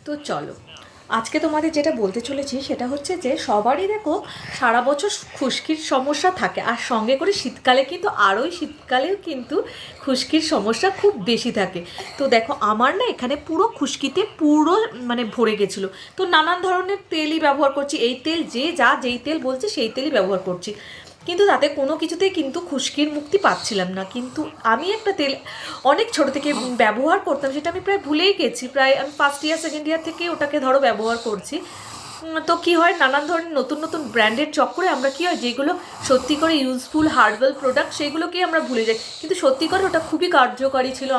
তো চলো আজকে তোমাদের যেটা বলতে চলেছি সেটা হচ্ছে যে সবারই দেখো সারা বছর খুশকির সমস্যা থাকে, আর সঙ্গে করে শীতকালে কিন্তু আরোই শীতকালেও কিন্তু খুশকির সমস্যা খুব বেশি থাকে। তো দেখো আমার না এখানে পুরো খুশকিতে পুরো মানে ভরে গেছিলো। তো নানান ধরনের তেলই ব্যবহার করছি, এই তেল যেই তেল বলছে সেই তেলই ব্যবহার করছি, কিন্তু তাতে কোনো কিছুতেই কিন্তু খুশকির মুক্তি পাচ্ছিলাম না। কিন্তু আমি একটা তেল অনেক ছোট থেকে ব্যবহার করতাম, সেটা আমি প্রায় ভুলেই গেছি, প্রায় আমি ফার্স্ট ইয়ার সেকেন্ড ইয়ার থেকে ওটাকে ধরো ব্যবহার করছি। তো কি হয়, নানান ধরনের নতুন নতুন ব্র্যান্ডের চক্করে আমরা কি হয় যেগুলো সত্যি করে ইউজফুল হার্বাল প্রোডাক্ট সেগুলোকেই আমরা ভুলে যাই, কিন্তু সত্যি করে ওটা খুবই কার্যকারী ছিল।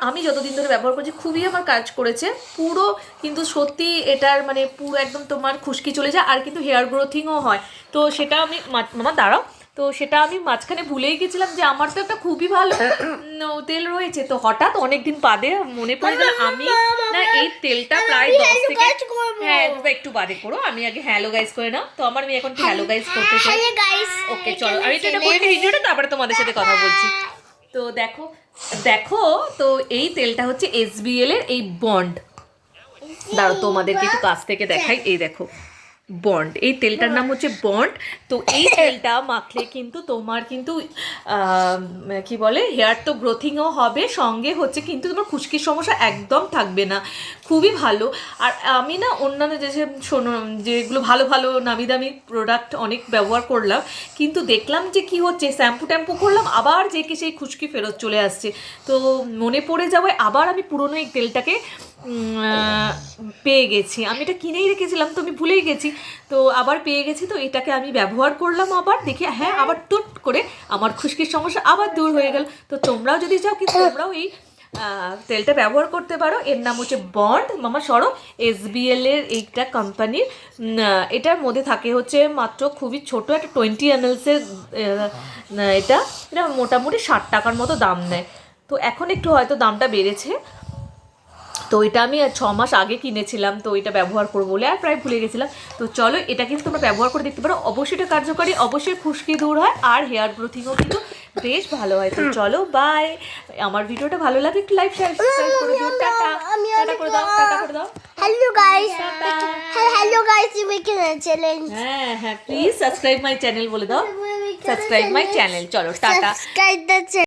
আমি যতদিন ধরে ব্যবহার করছি খুবই আমার কাজ করেছে পুরো, কিন্তু সত্যি এটার মানে পুরো একদম তোমার খুশকি চলে যায়, আর কিন্তু হেয়ার গ্রোথিংও হয়। তো সেটা আমি মামা দাঁড়াও, তো সেটা আমি মাঝখানে ভুলেই গেছিলাম যে আমার তো একটা খুবই ভালো তেল রয়েছে। তো হঠাৎ অনেকদিন বাদে মনে পড়ে গেল আমি না এই তেলটা প্রায় 10 থেকে, হ্যাঁ একটু বাদে করো, আমি আগে হ্যালো গাইস করে নাও। তো আমি এখন হ্যালো গাইস করতে চাই। ওকে চলো আমি এটা করতে ভিডিওটা, তারপরে তোমাদের সাথে কথা বলছি। তো দেখো দেখো তো এই তেলটা হচ্ছে এসবিএল এর এই বন্ড। দাঁড়ো তোমাদেরকে একটু কাছ থেকে দেখাই, এই দেখো বন্ড, এই তেলটার নাম হচ্ছে বন্ড। তো এই তেলটা মাখলে কিন্তু তোমার কিন্তু কি বলে হেয়ার তো গ্রোথিংও হবে, সঙ্গে হচ্ছে কিন্তু তোমার খুশকির সমস্যা একদম থাকবে না, খুবই ভালো। আর আমি না অন্যান্য যেগুলো ভালো ভালো নামি দামি প্রোডাক্ট অনেক ব্যবহার করলাম, কিন্তু দেখলাম যে কি হচ্ছে ট্যাম্পু করলাম আবার যে কি সেই খুশকি ফেরত চলে আসছে। তো মনে পড়ে যাওয়ায় আবার আমি পুরনো এই তেলটাকে পেয়ে গেছি, আমি এটা কিনেই রেখেছিলাম তো আমি ভুলেই গেছি, তো আবার পেয়ে গেছি। তো এটাকে আমি ব্যবহার করলাম, আবার দেখি হ্যাঁ আবার টুট করে আমার খুশকির সমস্যা আবার দূর হয়ে গেল। তো তোমরাও যদি চাও কিন্তু তোমরাও এই তেলটা ব্যবহার করতে পারো। এর নাম হচ্ছে বন্ড মামা সরো, এসবিএল এর এইটা কোম্পানির। এটার মধ্যে থাকে হচ্ছে মাত্র খুবই ছোট একটা 20 ml এর এটা এটা মোটামুটি 60 টাকার মতো দাম নেয়। তো এখন একটু হয়তো দামটা বেড়েছে। তো এটা আমি 6 মাস আগে কিনেছিলাম, তো এটা ব্যবহার করবো বলে আর প্রায় ভুলে গেছিলাম। তো চলো এটা কিন্তু তোমরা ব্যবহার করে দেখতে পারো, অবশ্যই এটা কার্যকারী, অবশ্যই খুশকি দূর হয় আর হেয়ার গ্রোথিংও কিন্তু বেশ ভালো হয়। তো চলো বাই, আমার ভিডিওটা ভালো লাগে একটু লাইক শেয়ার সাবস্ক্রাইব করে দিও। টাটা টাটা করে দাও, টাটা করে দাও। Hello guys. Hello guys, you make a challenge. হ্যাঁ হ্যাঁ প্লিজ সাবস্ক্রাইব মাই চ্যানেল বলে দাও, সাবস্ক্রাইব মাই চ্যানেল। চলো টাটা। Subscribe the channel.